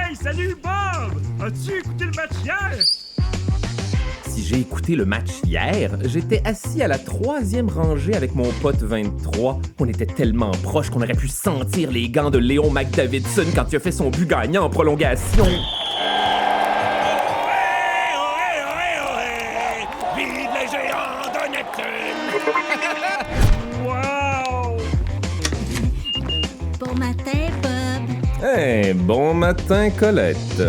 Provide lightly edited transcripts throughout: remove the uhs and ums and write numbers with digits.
Hey, salut Bob! As-tu écouté le match hier? Si j'ai écouté le match hier, j'étais assis à la 3e rangée avec mon pote 23. On était tellement proches qu'on aurait pu sentir les gants de Léon McDavidson quand il a fait son but gagnant en prolongation. Vive les géants de Neptune! Wow! Bon matin, Bob. Hey, bon matin, Colette.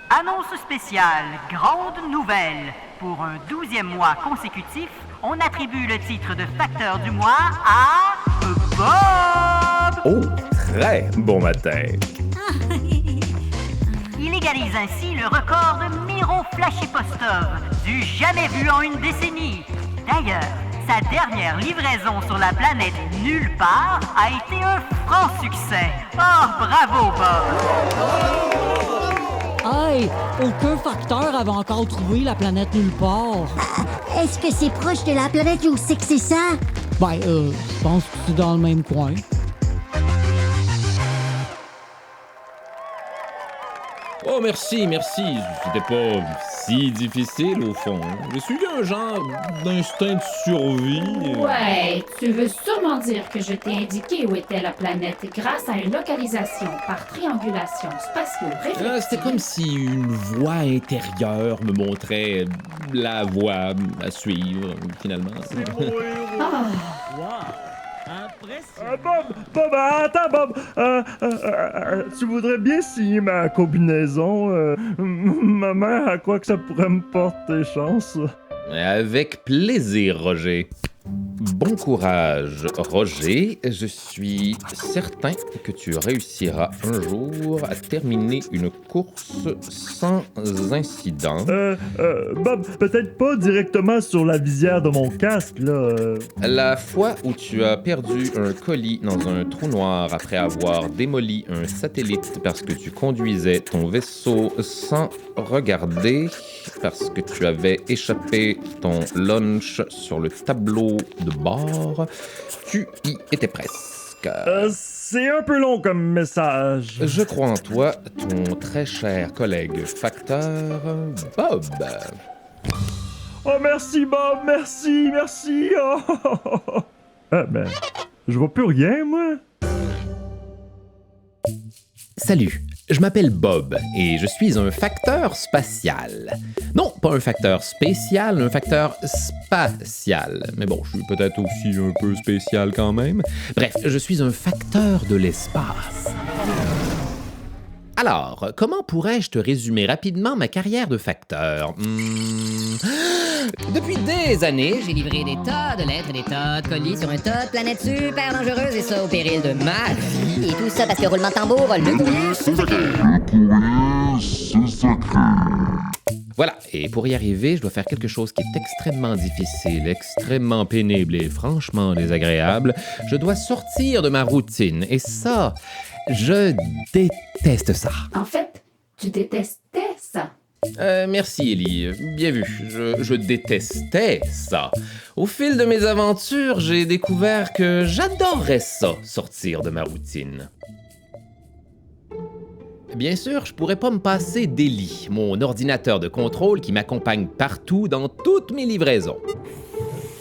Annonce spéciale, grande nouvelle. Pour un 12e mois consécutif, on attribue le titre de facteur du mois à Bob. Oh, très bon matin. Il égalise ainsi le record de Miro Flashy-Postov, du jamais vu en une décennie. D'ailleurs, sa dernière livraison sur la planète nulle part a été un franc succès. Oh, bravo Bob! Hey, aucun facteur avait encore trouvé la planète nulle part. Est-ce que c'est proche de la planète où c'est que c'est ça? Ben, je pense que c'est dans le même coin. Oh, merci. C'était pas si difficile, au fond. J'ai suivi un genre d'instinct de survie. Ouais, tu veux sûrement dire que je t'ai indiqué où était la planète grâce à une localisation par triangulation spatio-réflexive. C'était comme si une voix intérieure me montrait la voie à suivre, finalement. C'est beau héros! Ah, Bob, attends, Bob! Tu voudrais bien signer ma combinaison? Ma mère, à quoi que ça pourrait me porter chance? Avec plaisir, Roger. Bon courage, Roger. Je suis certain que tu réussiras un jour à terminer une course sans incident. Bob, peut-être pas directement sur la visière de mon casque, là. La fois où tu as perdu un colis dans un trou noir après avoir démoli un satellite parce que tu conduisais ton vaisseau sans regarder, parce que tu avais échappé ton lunch sur le tableau de bord, tu y étais presque. C'est un peu long comme message. Je crois en toi, ton très cher collègue facteur, Bob. Oh, merci, Bob, merci. Oh. Ben, je vois plus rien, moi. Salut, je m'appelle Bob et je suis un facteur spatial. Non, pas un facteur spécial, un facteur spatial. Mais bon, je suis peut-être aussi un peu spécial quand même. Bref, je suis un facteur de l'espace. Alors, comment pourrais-je te résumer rapidement ma carrière de facteur? Depuis des années, J'ai livré des tas de lettres et des tas de colis sur un tas de planètes super dangereuses et ça au péril de ma vie. Et tout ça parce que roulement de tambour, le courrier, c'est Voilà, et pour y arriver, je dois faire quelque chose qui est extrêmement difficile, extrêmement pénible et franchement désagréable. Je dois sortir de ma routine, et ça, je déteste ça. en fait, tu détestais ça. Merci, Ellie. Bien vu. Je détestais ça. Au fil de mes aventures, j'ai découvert que j'adorerais ça, sortir de ma routine. Bien sûr, je pourrais pas me passer d'Ellie, mon ordinateur de contrôle qui m'accompagne partout dans toutes mes livraisons.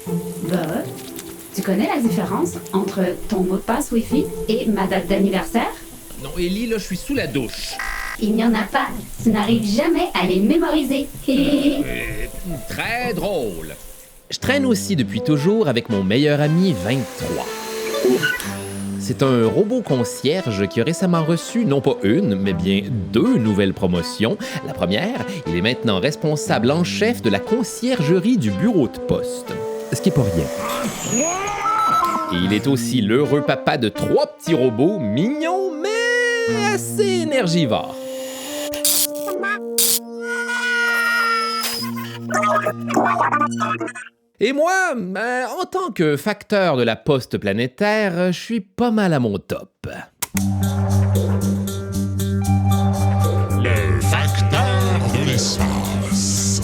Bob, tu connais la différence entre ton mot de passe Wi-Fi et ma date d'anniversaire? Non, Ellie, là, je suis sous la douche. Il n'y en a pas. Tu n'arrives jamais à les mémoriser. Très drôle. Je traîne aussi depuis toujours avec mon meilleur ami 23. C'est un robot concierge qui a récemment reçu non pas une, mais bien 2 nouvelles promotions. La première, il est maintenant responsable en chef de la conciergerie du bureau de poste. Ce qui est pas rien. Et il est aussi l'heureux papa de 3 petits robots mignons, mais assez énergivores. Et moi, en tant que facteur de la poste planétaire, je suis pas mal à mon top. Le facteur de l'espace.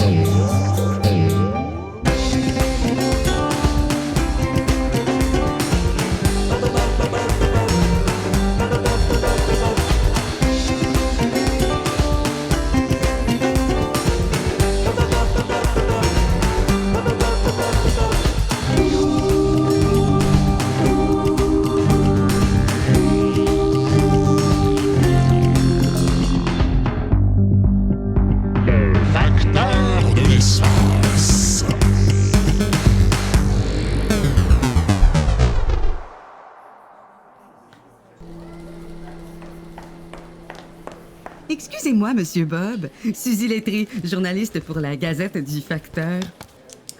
Excusez-moi, Monsieur Bob. Suzy Lettré, journaliste pour la Gazette du Facteur.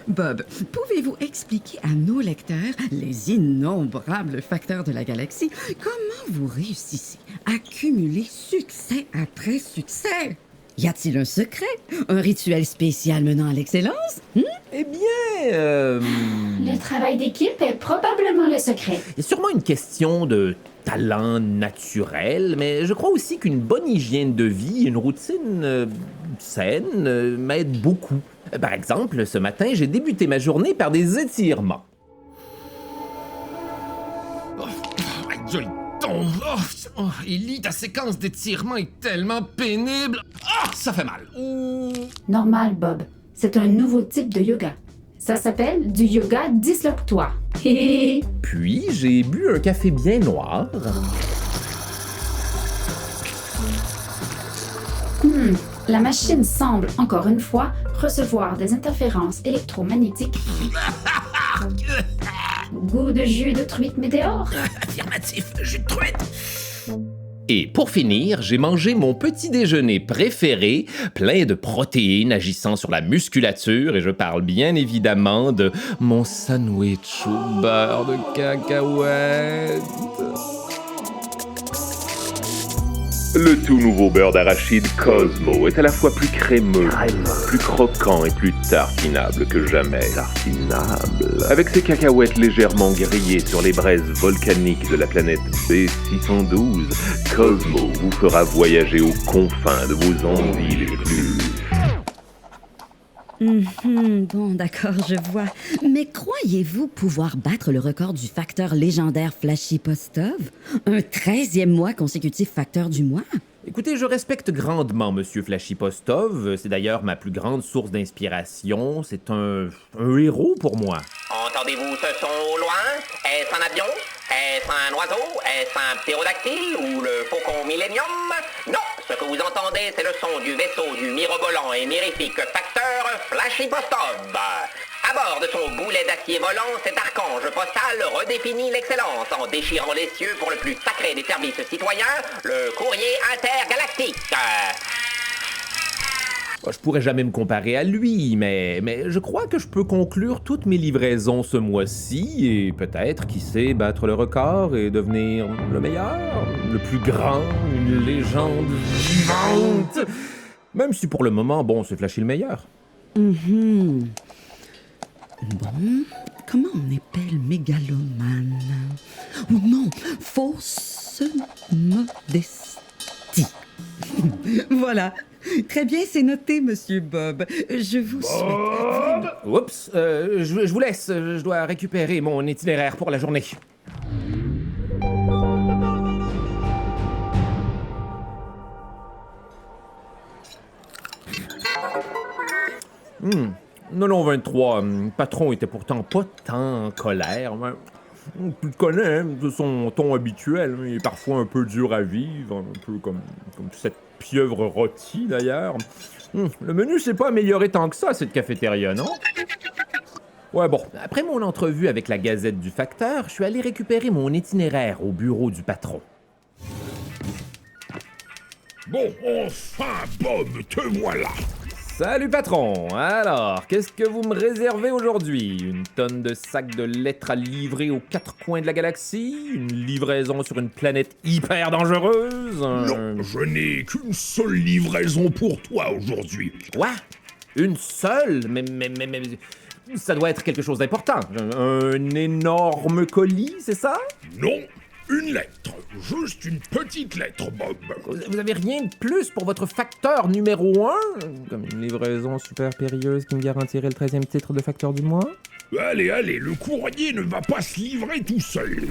Bob, pouvez-vous expliquer à nos lecteurs, les innombrables facteurs de la galaxie, comment vous réussissez à cumuler succès après succès? Y a-t-il un secret? Un rituel spécial menant à l'excellence? Eh bien, Le travail d'équipe est probablement le secret. il y a sûrement une question de talent naturel, mais je crois aussi qu'une bonne hygiène de vie, une routine saine m'aide beaucoup. Par exemple, ce matin, j'ai débuté ma journée par des étirements. Aïe, tombe. Ellie, ta séquence d'étirement est tellement pénible. Ça fait mal. Normal, Bob. C'est un nouveau type de yoga. Ça s'appelle du yoga disloque-toi. Puis, j'ai bu un café bien noir. La machine semble, encore une fois, recevoir des interférences électromagnétiques. Goût de jus de truite météore? Affirmatif, jus de truite. Et pour finir, j'ai mangé mon petit déjeuner préféré, plein de protéines agissant sur la musculature, et je parle bien évidemment de mon sandwich au beurre de cacahuète. Le tout nouveau beurre d'arachide Cosmo est à la fois plus crémeux, plus croquant et plus tartinable que jamais. Avec ses cacahuètes légèrement grillées sur les braises volcaniques de la planète B612, Cosmo vous fera voyager aux confins de vos envies les plus... Bon, d'accord, je vois. Mais croyez-vous pouvoir battre le record du facteur légendaire Flashy Postov? Un 13e mois consécutif facteur du mois? Écoutez, je respecte grandement Monsieur Flashy Postov. C'est d'ailleurs ma plus grande source d'inspiration. C'est un héros pour moi. Entendez-vous ce son au loin? Est-ce un avion? Est-ce un oiseau? Est-ce un ptérodactyle ou le faucon Millennium? Non, ce que vous entendez, c'est le son du vaisseau du mirobolant et mirifique facteur Flashy Postov. À bord de son boulet d'acier volant, cet archange postal redéfinit l'excellence en déchirant les cieux pour le plus sacré des services citoyens, le courrier intergalactique. Je pourrais jamais me comparer à lui, mais je crois que je peux conclure toutes mes livraisons ce mois-ci et peut-être, qui sait, battre le record et devenir le meilleur, le plus grand, une légende vivante. Même si pour le moment, bon, c'est Flashy le meilleur. Bon, comment on épelle mégalomane? Oh non, fausse modestie. Voilà. Très bien, c'est noté, Monsieur Bob. Je vous souhaite... Oups, je vous laisse. Je dois récupérer mon itinéraire pour la journée. Non, 23. Le patron était pourtant pas tant en colère. Mais... Tu le connais, hein, de son ton habituel. Il est parfois un peu dur à vivre, un peu comme cette pieuvre rôtie, d'ailleurs. Le menu s'est pas amélioré tant que ça, cette cafétéria, non? Ouais, bon, après mon entrevue avec la Gazette du Facteur, je suis allé récupérer mon itinéraire au bureau du patron. Bon, enfin, Bob, te voilà. Salut patron! Alors, qu'est-ce que vous me réservez aujourd'hui? Une tonne de sacs de lettres à livrer aux quatre coins de la galaxie? Une livraison sur une planète hyper dangereuse? Non, je n'ai qu'une seule livraison pour toi aujourd'hui. Quoi? Une seule? Mais ça doit être quelque chose d'important. Un énorme colis, c'est ça? Non, une lettre. Juste une petite lettre, Bob. Vous avez rien de plus pour votre facteur numéro 1? Comme une livraison super périlleuse qui me garantirait le 13e titre de facteur du mois? Allez, le courrier ne va pas se livrer tout seul.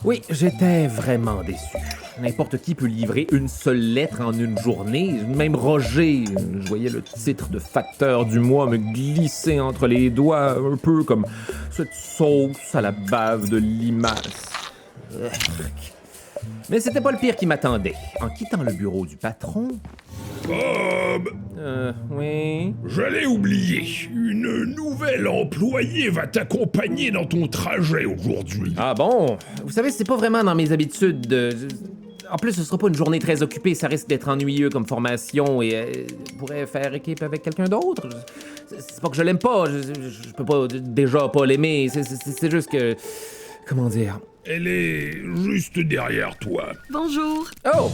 Oui, j'étais vraiment déçu. N'importe qui peut livrer une seule lettre en une journée. Même Roger, je voyais le titre de facteur du mois me glisser entre les doigts, un peu comme cette sauce à la bave de limace. Mais c'était pas le pire qui m'attendait. En quittant le bureau du patron... Bob! Oui? J'allais oublier. Une nouvelle employée va t'accompagner dans ton trajet aujourd'hui. Ah bon? Vous savez, c'est pas vraiment dans mes habitudes de... En plus, ce sera pas une journée très occupée, ça risque d'être ennuyeux comme formation et pourrait faire équipe avec quelqu'un d'autre. C'est pas que je l'aime pas, je peux pas déjà pas l'aimer, c'est juste que... Comment dire? Elle est juste derrière toi. Bonjour. Oh!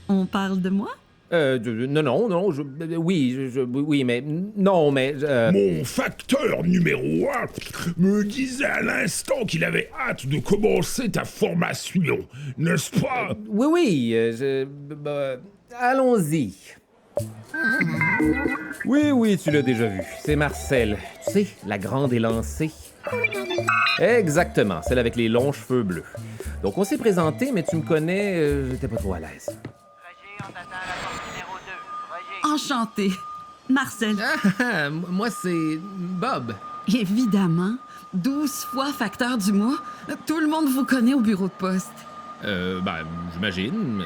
On parle de moi? Non, oui, mais... Non, mais... Mon facteur numéro 1 me disait à l'instant qu'il avait hâte de commencer ta formation, n'est-ce pas? Oui, allons-y. Oui, tu l'as déjà vu. C'est Marcel. Tu sais, la grande élancée. Exactement, celle avec les longs cheveux bleus. Donc on s'est présenté, mais tu me connais, j'étais pas trop à l'aise. Enchanté. Marcel. Moi, c'est Bob. Évidemment. 12 fois facteur du mois. Tout le monde vous connaît au bureau de poste. J'imagine.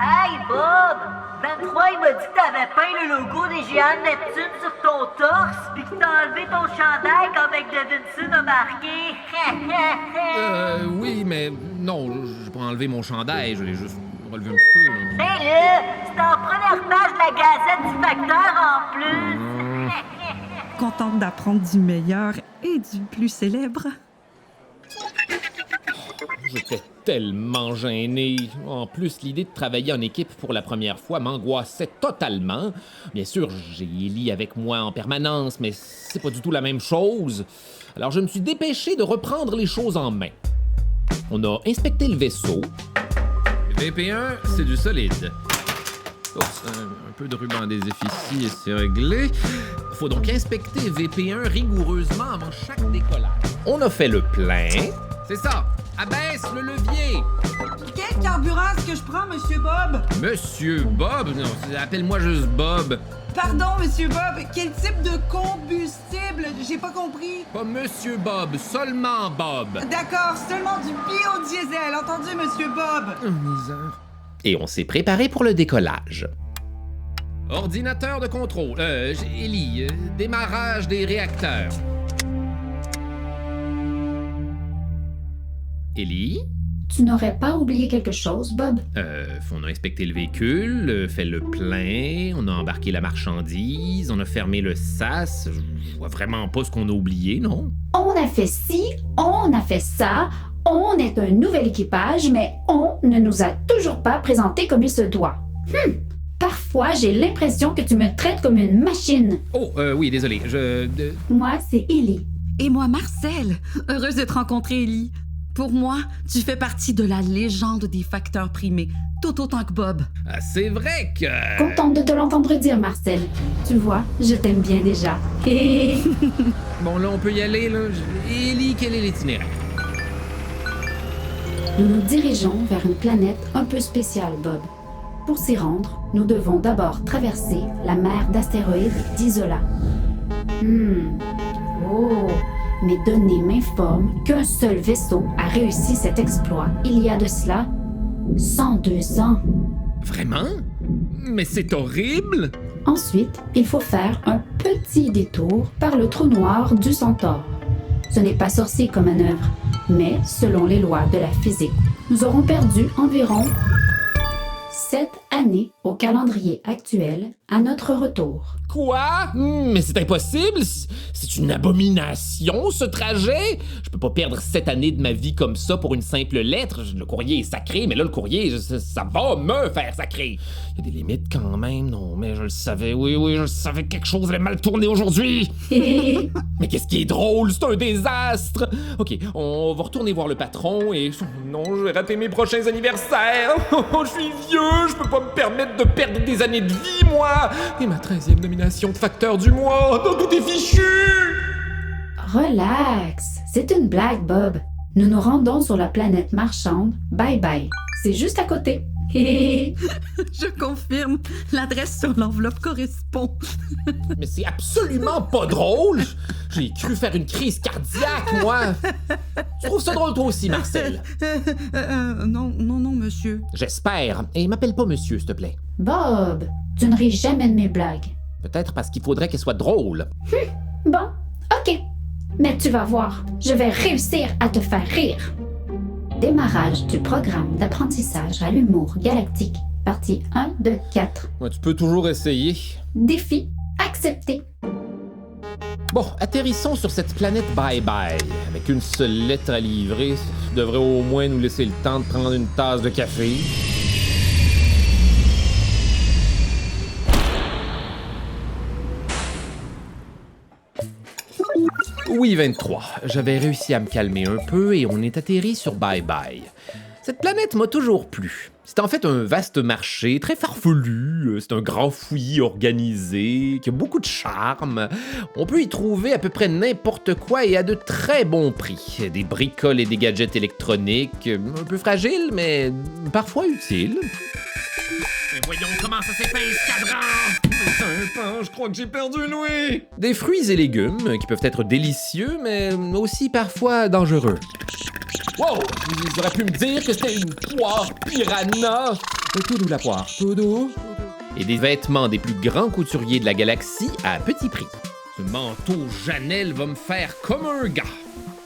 Hey, Bob! 23, il m'a dit que t'avais peint le logo des géants de Neptune sur ton torse, puis que t'as enlevé ton chandail qu'avec Davidson a marqué. Oui, mais non, j'ai pas enlevé mon chandail, je l'ai juste relevé un petit peu. Ben là, c'est en première page de la Gazette du Facteur en plus. Contente d'apprendre du meilleur et du plus célèbre. J'étais tellement gêné. En plus, l'idée de travailler en équipe pour la première fois m'angoissait totalement. Bien sûr, j'ai Ellie avec moi en permanence, mais c'est pas du tout la même chose. Alors je me suis dépêché de reprendre les choses en main. On a inspecté le vaisseau. VP1, c'est du solide. Oups, un peu de ruban adhésif ici et c'est réglé. Faut donc inspecter VP1 rigoureusement avant chaque décollage. On a fait le plein. C'est ça. Abaisse le levier! Quel carburant est-ce que je prends, Monsieur Bob? Monsieur Bob? Non, appelle-moi juste Bob. Pardon, Monsieur Bob, quel type de combustible? J'ai pas compris. Pas Monsieur Bob, seulement Bob. D'accord, seulement du biodiesel, entendu, Monsieur Bob? Oh, misère. Et on s'est préparé pour le décollage. Ordinateur de contrôle. Ellie, démarrage des réacteurs. Ellie? Tu n'aurais pas oublié quelque chose, Bob? On a inspecté le véhicule, fait le plein, on a embarqué la marchandise, on a fermé le sas. Je vois vraiment pas ce qu'on a oublié, non? On a fait ci, on a fait ça, on est un nouvel équipage, mais on ne nous a toujours pas présenté comme il se doit. Parfois, j'ai l'impression que tu me traites comme une machine. Oh, oui, désolé, Moi, c'est Ellie. Et moi, Marcel. Heureuse de te rencontrer, Ellie. Pour moi, tu fais partie de la légende des facteurs primés, tout autant que Bob. Ah, c'est vrai que... Contente de te l'entendre dire, Marcel. Tu vois, je t'aime bien déjà. Bon, là, on peut y aller, là. Ellie, quel est l'itinéraire? Nous nous dirigeons vers une planète un peu spéciale, Bob. Pour s'y rendre, nous devons d'abord traverser la mer d'astéroïdes d'Isola. Oh... Mes données m'informent qu'un seul vaisseau a réussi cet exploit il y a de cela 102 ans. Vraiment? Mais c'est horrible! Ensuite, il faut faire un petit détour par le trou noir du Centaure. Ce n'est pas sorcier comme manœuvre, mais selon les lois de la physique, nous aurons perdu environ 7 années au calendrier actuel à notre retour. Quoi? Mais c'est impossible! C'est une abomination, ce trajet! Je peux pas perdre 7 années de ma vie comme ça pour une simple lettre. Le courrier est sacré, mais là, le courrier, ça va me faire sacré. Il y a des limites quand même, non, mais je le savais, oui, je le savais, quelque chose allait mal tourner aujourd'hui! Mais qu'est-ce qui est drôle? C'est un désastre! OK, on va retourner voir le patron et... Non, je vais rater mes prochains anniversaires! Je suis vieux, je peux pas me permettre de perdre des années de vie, moi! Et ma 13e nomination de facteur du mois! Oh, tout est fichu! Relax, c'est une blague, Bob. Nous nous rendons sur la planète marchande. Bye bye. C'est juste à côté. Je confirme, l'adresse sur l'enveloppe correspond. Mais c'est absolument pas drôle! J'ai cru faire une crise cardiaque, moi! Tu trouves ça drôle toi aussi, Marcel? Non, monsieur. J'espère. Et m'appelle pas monsieur, s'il te plaît. Bob, tu ne ris jamais de mes blagues. Peut-être parce qu'il faudrait qu'elle soit drôle. Bon, OK. Mais tu vas voir, je vais réussir à te faire rire. Démarrage du programme d'apprentissage à l'humour galactique, partie 1 de 4. Ouais, tu peux toujours essayer. Défi accepté. Bon, atterrissons sur cette planète bye-bye. Avec une seule lettre à livrer, ça devrait au moins nous laisser le temps de prendre une tasse de café. Oui, 23. J'avais réussi à me calmer un peu et on est atterri sur bye-bye. Cette planète m'a toujours plu. C'est en fait un vaste marché, très farfelu. C'est un grand fouillis organisé, qui a beaucoup de charme. On peut y trouver à peu près n'importe quoi et à de très bons prix. Des bricoles et des gadgets électroniques, un peu fragiles, mais parfois utiles. Mais voyons comment ça s'est fait, ce cadran! Je crois que j'ai perdu Louis! Des fruits et légumes qui peuvent être délicieux, mais aussi parfois dangereux. Wow! Ils auraient pu me dire que c'était une poire piranha! Tout doux la poire, tout doux. Et des vêtements des plus grands couturiers de la galaxie à petit prix. Ce manteau Janelle va me faire comme un gars.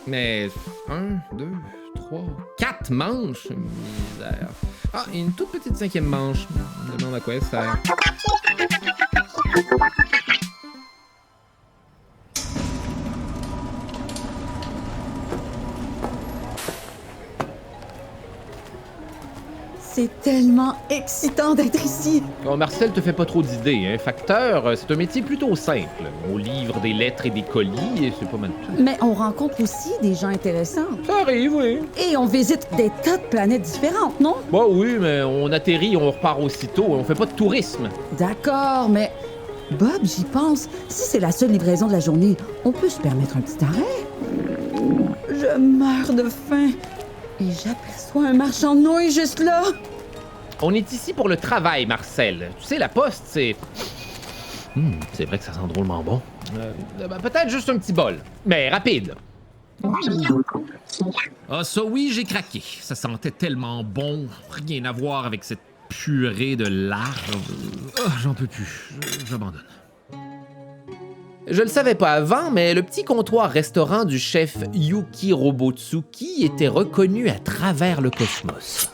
Mais 1, 2, 3, 4 manches? Misère. Ah, et une toute petite 5e manche. Je me demande à quoi elle sert. C'est tellement excitant d'être ici. Bon, Marcel te fait pas trop d'idées, hein. Facteur, c'est un métier plutôt simple. On livre des lettres et des colis et c'est pas mal tout. Mais on rencontre aussi des gens intéressants. Ça arrive, oui. Et on visite des tas de planètes différentes, non? Bah oui, mais on atterrit et on repart aussitôt. On fait pas de tourisme. D'accord, mais... Bob, j'y pense. Si c'est la seule livraison de la journée, on peut se permettre un petit arrêt. Je meurs de faim. Et j'aperçois un marchand de nouilles juste là. On est ici pour le travail, Marcel. Tu sais, la poste, c'est... c'est vrai que ça sent drôlement bon. Peut-être juste un petit bol, mais rapide. Ah, ça oui, j'ai craqué. Ça sentait tellement bon. Rien à voir avec cette purée de larves. Oh, j'en peux plus. J'abandonne. Je le savais pas avant, mais le petit comptoir-restaurant du chef Yuki Robotsuki était reconnu à travers le cosmos.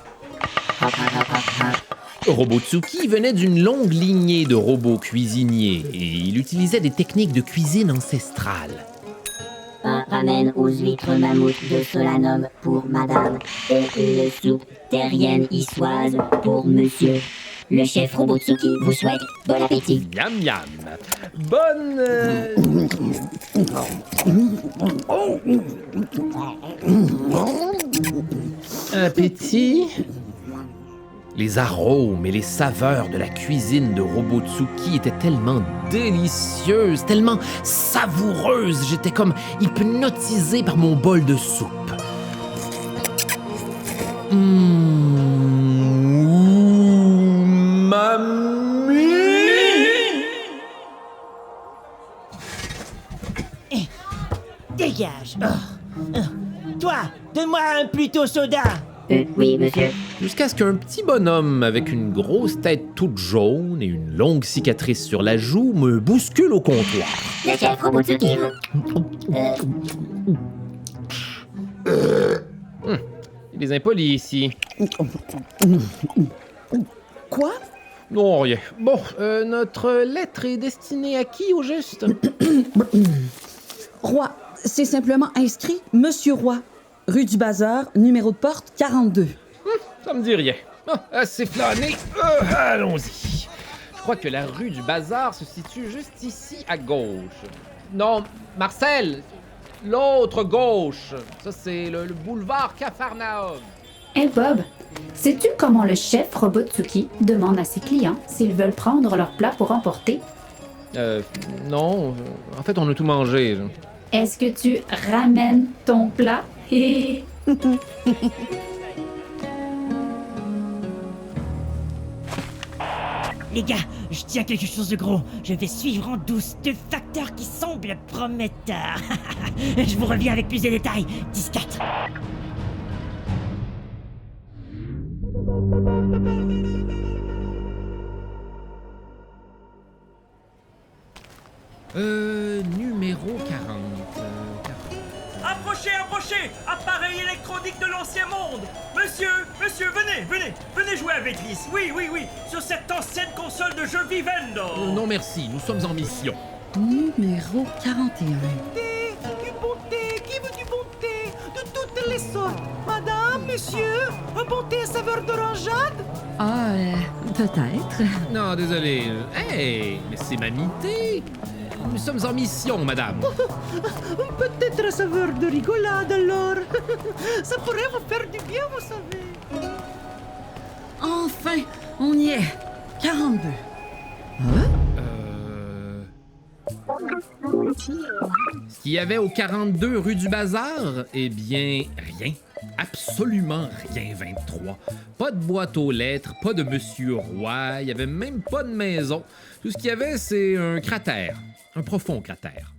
Robotsuki venait d'une longue lignée de robots cuisiniers et il utilisait des techniques de cuisine ancestrales. Un ramen aux huîtres mammouth de Solanum pour madame et une soupe terrienne issoise pour monsieur. Le chef Robotsuki vous souhaite bon appétit. Miam miam. Bonne... appétit. Les arômes et les saveurs de la cuisine de Robotsuki étaient tellement délicieuses, tellement savoureuses. J'étais comme hypnotisé par mon bol de soupe. Mamie! Dégage! Toi, donne-moi un plutôt soda! Oui, monsieur. Jusqu'à ce qu'un petit bonhomme avec une grosse tête toute jaune et une longue cicatrice sur la joue me bouscule au comptoir. Le chef Robotsuki Il est impoli ici. Quoi? Non, rien. Bon, notre lettre est destinée à qui, au juste? Roi, c'est simplement inscrit Monsieur Roy. Rue du Bazar, numéro de porte 42. Ça me dit rien. Assez flâné. Allons-y. Je crois que la rue du Bazar se situe juste ici, à gauche. Non, Marcel, l'autre gauche. Ça, c'est le boulevard Capharnaüm. Hey Bob, sais-tu comment le chef Robotsuki demande à ses clients s'ils veulent prendre leur plat pour emporter? Non. En fait, on a tout mangé. Est-ce que tu ramènes ton plat? Les gars, je tiens quelque chose de gros. Je vais suivre en douce deux facteurs qui semblent prometteurs. Je vous reviens avec plus de détails. 10-4. Numéro 40. Approchez! Appareil électronique de l'ancien monde! Monsieur, venez jouer avec Liz. Oui, sur cette ancienne console de jeux Vivendo. Non merci, nous sommes en mission. Numéro 41. Du bon thé, qui veut du bon thé? De toutes les sortes. Madame, monsieur, un bon thé à saveur d'orangeade? Ah, peut-être. Non, désolé. Hey, mais c'est Mamie-Thé. Nous sommes en mission, madame. Peut-être à saveur de rigolade, alors. Ça pourrait vous faire du bien, vous savez. Enfin, on y est. 42. Ce qu'il y avait au 42 rue du Bazar? Eh bien, rien. Absolument rien, 23. Pas de boîte aux lettres, pas de Monsieur Roy, il y avait même pas de maison. Tout ce qu'il y avait, c'est un cratère. Un profond cratère.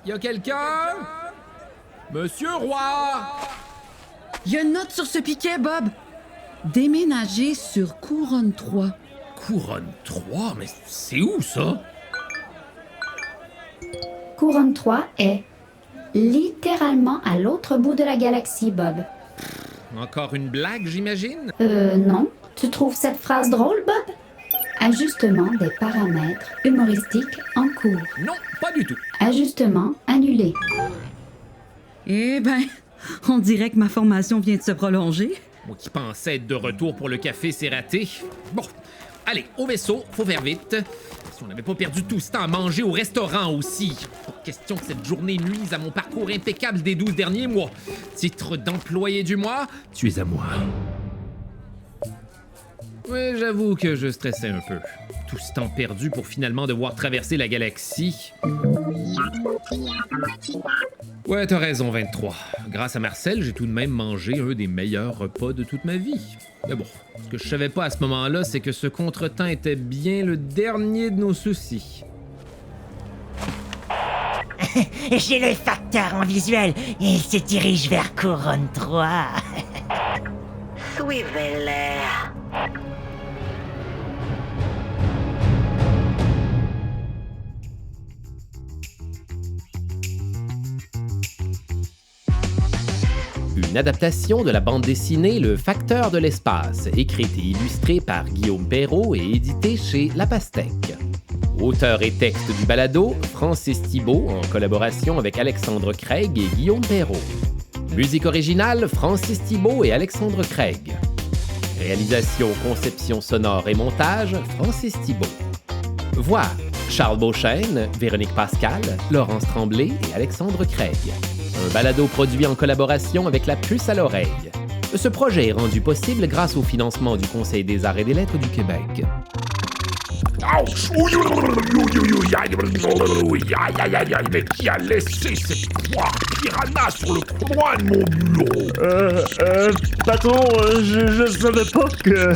Y a quelqu'un? Monsieur Roy! Il y a une note sur ce piquet, Bob. Déménager sur Couronne 3. Couronne 3? Mais c'est où, ça? Couronne 3 est littéralement à l'autre bout de la galaxie, Bob. Encore une blague, j'imagine? Non. Tu trouves cette phrase drôle, Bob? Ajustement des paramètres humoristiques en cours. Non, pas du tout. Ajustement annulé. Eh ben, on dirait que ma formation vient de se prolonger. Moi qui pensais être de retour pour le café, c'est raté. Bon, allez, au vaisseau, faut faire vite. Si on n'avait pas perdu tout ce temps à manger au restaurant aussi. Pas question que cette journée nuise à mon parcours impeccable des 12 derniers mois. Titre d'employé du mois, tu es à moi. Oui, j'avoue que je stressais un peu. Tout ce temps perdu pour finalement devoir traverser la galaxie. Ouais, t'as raison, 23. Grâce à Marcel, j'ai tout de même mangé un des meilleurs repas de toute ma vie. Mais bon, ce que je savais pas à ce moment-là, c'est que ce contretemps était bien le dernier de nos soucis. J'ai le facteur en visuel et il se dirige vers Couronne 3. Suivez-les. Une adaptation de la bande dessinée Le Facteur de l'espace, écrite et illustrée par Guillaume Perrault et éditée chez La Pastèque. Auteur et texte du balado, Francis Thibault, en collaboration avec Alexandre Craig et Guillaume Perrault. Musique originale, Francis Thibault et Alexandre Craig. Réalisation, conception sonore et montage, Francis Thibault. Voix, Charles Beauchesne, Véronique Pascal, Laurence Tremblay et Alexandre Craig. Un balado produit en collaboration avec La Puce à l'oreille. Ce projet est rendu possible grâce au financement du Conseil des arts et des lettres du Québec. Mais qui a laissé cette poire piranha sur le coin de mon bureau? Patron, je savais pas que...